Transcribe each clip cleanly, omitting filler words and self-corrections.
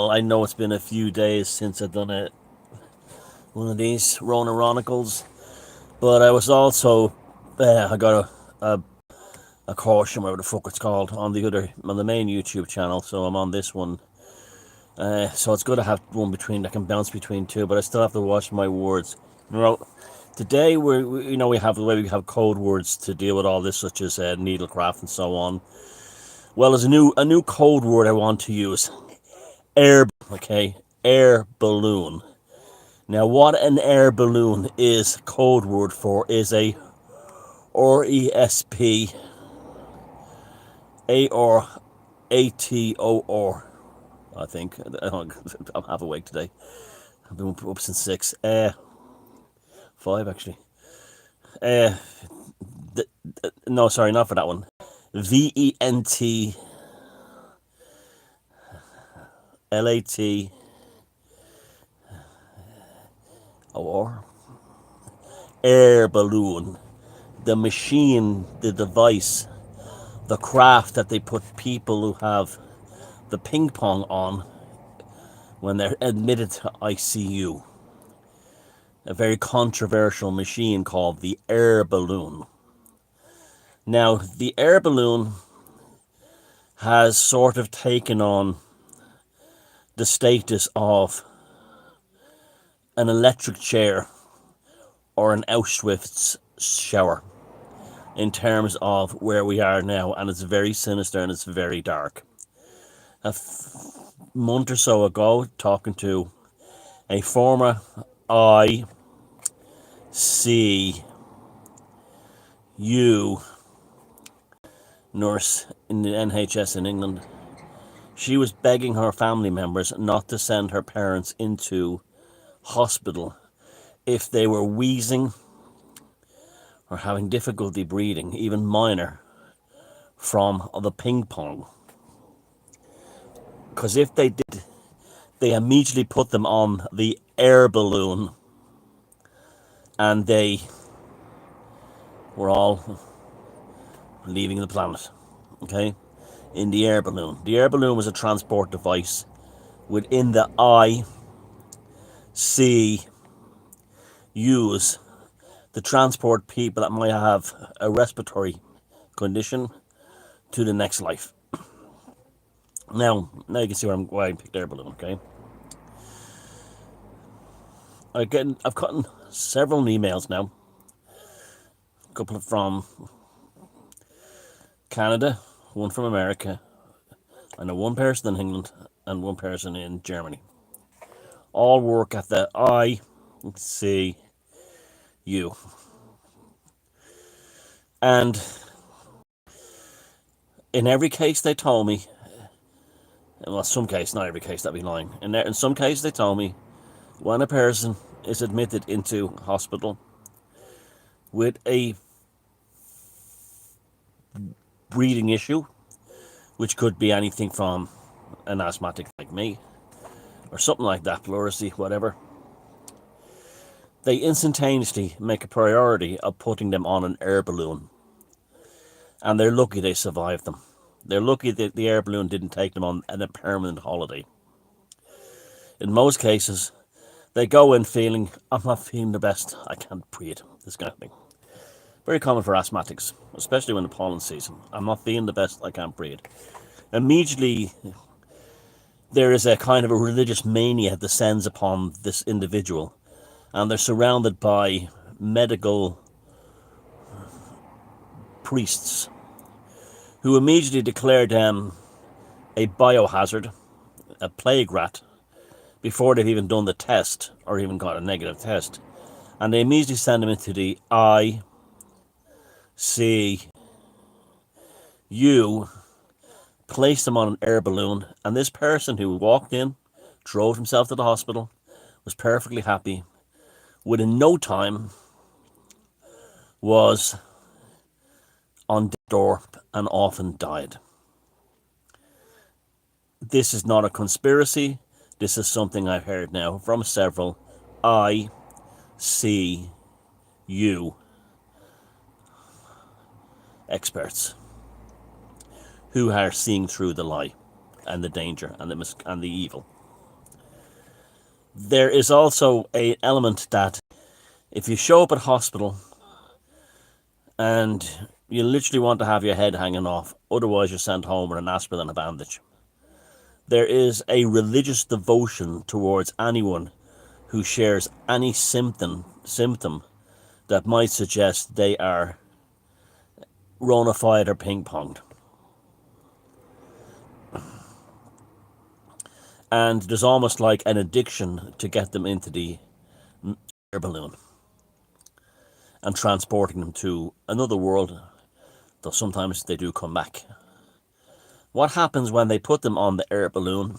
Well, I know it's been a few days since I've done one of these Rona Ronicles, but I was also I got a caution, whatever the fuck it's called, on the main YouTube channel. So I'm on this one. So it's good to have one between. I can bounce between two, but I still have to watch my words. Today we have the way we have code words to deal with all this, such as needlecraft and so on. Well, there's a new code word I want to use. Air balloon. Now, what an air balloon is code word for is a RESP ARATOR. I think I'm half awake today. I've been up since 6. 5 actually. No, sorry, not for that one. VENTLATOR. Air balloon. The machine, the device, the craft that they put people who have the ping pong on when they're admitted to ICU. A very controversial machine called the air balloon. Now, the air balloon has sort of taken on the status of an electric chair or an Auschwitz shower in terms of where we are now, and it's very sinister and it's very dark. A month or so ago, talking to a former ICU nurse in the NHS in England, she was begging her family members not to send her parents into hospital if they were wheezing or having difficulty breathing, even minor, from the ping pong. Because if they did, they immediately put them on the air balloon and they were all leaving the planet, okay? In the air balloon. The air balloon was a transport device within the ICUs to transport people that might have a respiratory condition to the next life. Now you can see why I picked air balloon, okay? I've gotten several emails now. A couple from Canada, one from America, I know one person in England and one person in Germany. All work at the ICU. And in every case they told me, well, some case, not every case, that'd be lying. In some cases they told me, when a person is admitted into hospital with a breathing issue, which could be anything from an asthmatic like me, or something like that, pleurisy, whatever, they instantaneously make a priority of putting them on an air balloon. And they're lucky they survived them. They're lucky that the air balloon didn't take them on a permanent holiday. In most cases, they go in feeling, I'm not feeling the best, I can't breathe, this kind of thing. Very common for asthmatics, especially when the pollen season. I'm not feeling the best, I can't breathe. Immediately, there is a kind of a religious mania that descends upon this individual, and they're surrounded by medical priests who immediately declare them a biohazard, a plague rat, before they've even done the test or even got a negative test. And they immediately send them into the ICU, place them on an air balloon, and this person who walked in, drove himself to the hospital, was perfectly happy, within no time was on death's door and often died. This is not a conspiracy. This is something I've heard now from several ICU experts who are seeing through the lie and the danger and the evil. There is also a element that if you show up at hospital and you literally want to have your head hanging off, otherwise you're sent home with an aspirin and a bandage. There is a religious devotion towards anyone who shares any symptom that might suggest they are Rona-fied or ping-ponged. And there's almost like an addiction to get them into the air balloon and transporting them to another world, though sometimes they do come back. What happens when they put them on the air balloon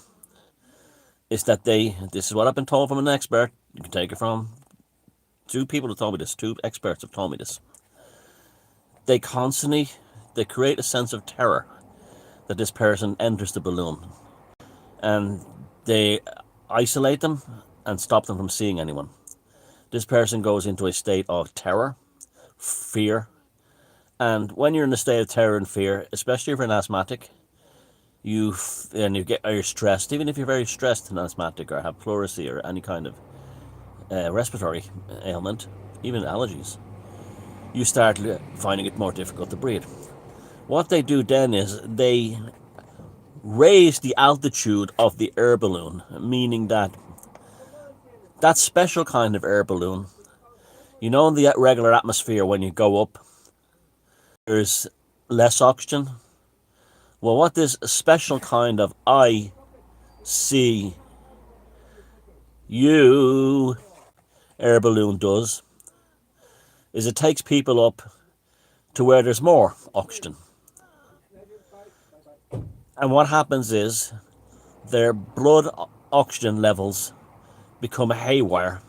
is that this is what I've been told from an expert, you can take it from two people who told me this, two experts have told me this. They create a sense of terror that this person enters the balloon, and they isolate them and stop them from seeing anyone. This person goes into a state of terror, fear, and when you're in a state of terror and fear, especially if you're an asthmatic, you're stressed, even if you're very stressed and asthmatic or have pleurisy or any kind of respiratory ailment, even allergies, you start finding it more difficult to breathe. What they do then is they raise the altitude of the air balloon, meaning that special kind of air balloon, in the regular atmosphere when you go up, there's less oxygen. Well, what this special kind of ICU air balloon does is it takes people up to where there's more oxygen. And what happens is their blood oxygen levels become haywire,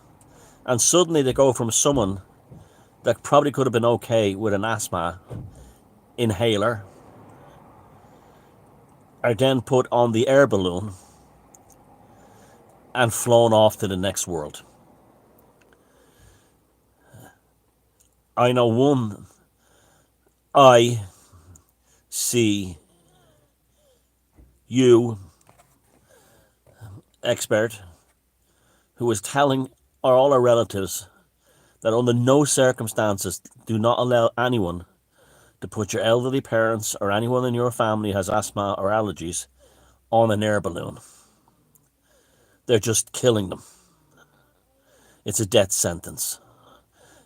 and suddenly they go from someone that probably could have been okay with an asthma inhaler are then put on the air balloon and flown off to the next world. I know one ICU expert who was telling all our relatives that under no circumstances do not allow anyone to put your elderly parents or anyone in your family who has asthma or allergies on an air balloon. They're just killing them. It's a death sentence.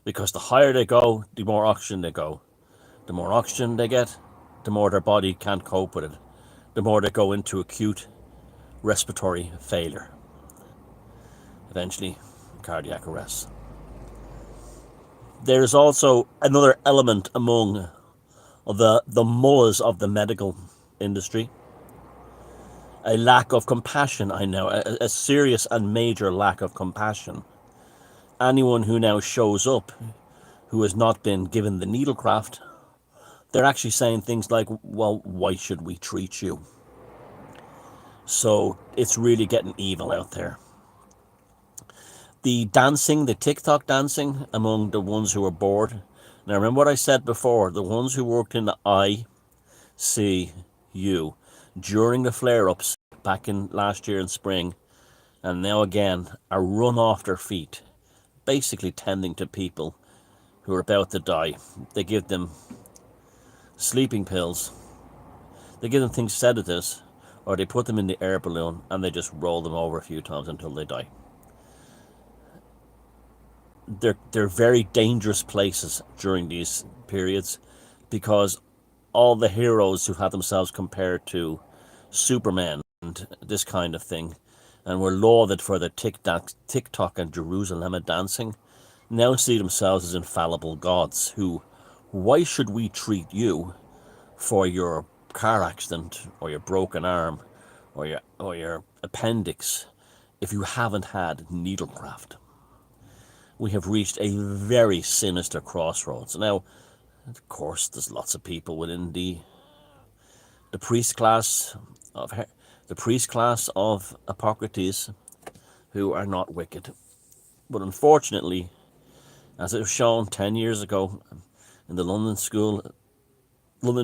Because the higher they go, the more oxygen they go. The more oxygen they get, the more their body can't cope with it. The more they go into acute respiratory failure. Eventually, cardiac arrest. There's also another element among the mullahs of the medical industry. A lack of compassion, I know, a serious and major lack of compassion. Anyone who now shows up who has not been given the needlecraft, they're actually saying things like, well, why should we treat you? So it's really getting evil out there. The dancing, the TikTok dancing among the ones who are bored. Now remember what I said before, the ones who worked in the ICU during the flare-ups back in last year in spring, and now again are run off their feet, basically tending to people who are about to die. They give them sleeping pills, they give them things, sedatives, or they put them in the air balloon and they just roll them over a few times until they die. They're very dangerous places during these periods because all the heroes who had themselves compared to Superman and this kind of thing and were lauded for their TikTok and Jerusalem dancing now see themselves as infallible gods who, why should we treat you for your car accident or your broken arm or your appendix if you haven't had needlecraft? We have reached a very sinister crossroads. Now, of course, there's lots of people within the priest class of Hippocrates who are not wicked. But unfortunately, as it was shown 10 years ago in the London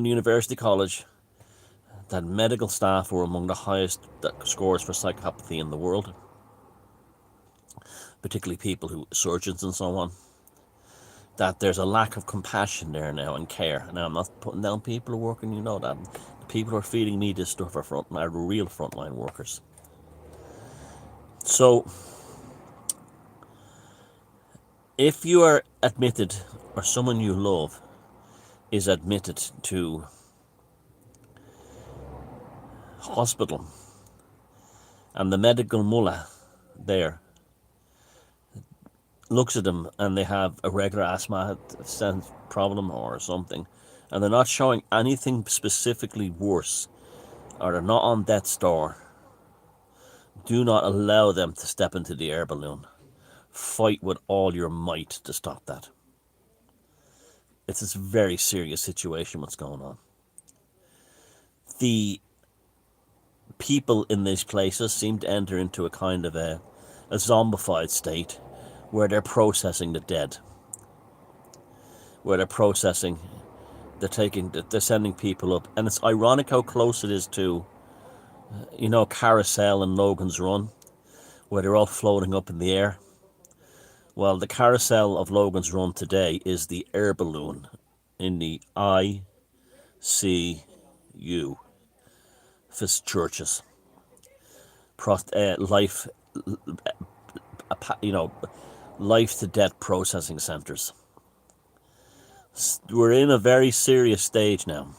University College, that medical staff were among the highest scores for psychopathy in the world. particularly people who, surgeons and so on, that there's a lack of compassion there now and care. Now, I'm not putting down people who are working, you know that. The people who are feeding me this stuff are real frontline workers. So, if you are admitted, or someone you love is admitted to hospital, and the medical mullah there looks at them and they have a regular asthma problem or something, and they're not showing anything specifically worse, or they're not on death's door, do not allow them to step into the air balloon. Fight with all your might to stop that. It's a very serious situation what's going on. The people in these places seem to enter into a kind of a zombified state where they're processing the dead, where they're sending people up. And it's ironic how close it is to, Carousel and Logan's Run, where they're all floating up in the air. Well, the Carousel of Logan's Run today is the air balloon in the ICU for churches. Life, life to death processing centers. We're in a very serious stage now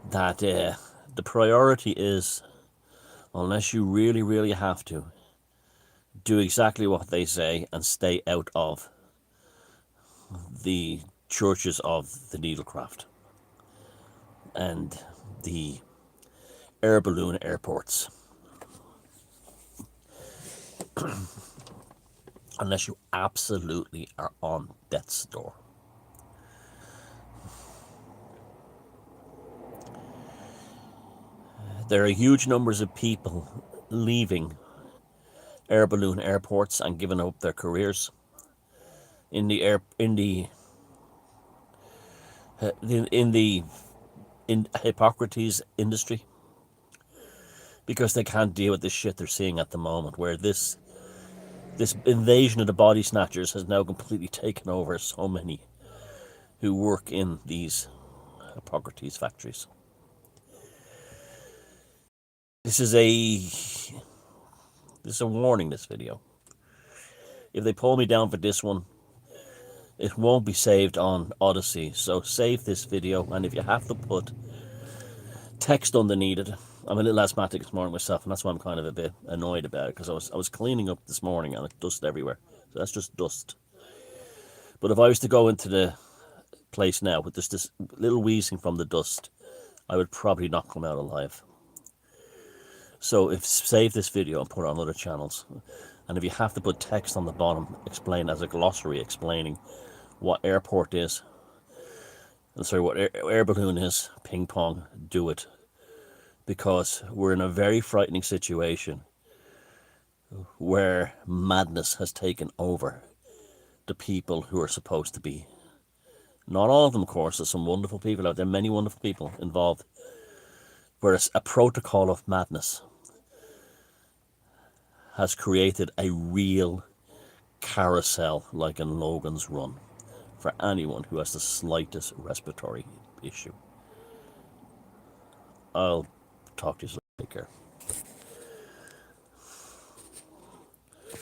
that the priority is, unless you really, really have to, do exactly what they say and stay out of the churches of the needlecraft and the air balloon airports. Unless you absolutely are on death's door. There are huge numbers of people leaving air balloon airports and giving up their careers in the Hippocrates industry, because they can't deal with the shit they're seeing at the moment, where this invasion of the body snatchers has now completely taken over so many who work in these Hippocrates factories. This is a warning, this video. If they pull me down for this one, it won't be saved on Odyssey. So save this video, and if you have to put text underneath it. I'm a little asthmatic this morning myself, and that's why I'm kind of a bit annoyed about it, because I was cleaning up this morning and it's dust everywhere. So that's just dust. But if I was to go into the place now with just this little wheezing from the dust, I would probably not come out alive. So save this video and put it on other channels. And if you have to put text on the bottom, explain as a glossary explaining what airport is, what air balloon is, ping pong, do it. Because we're in a very frightening situation where madness has taken over the people who are supposed to be. Not all of them, of course. There's some wonderful people out there, many wonderful people involved. Whereas a protocol of madness has created a real carousel like in Logan's Run for anyone who has the slightest respiratory issue. I'll talk to you later. Take care.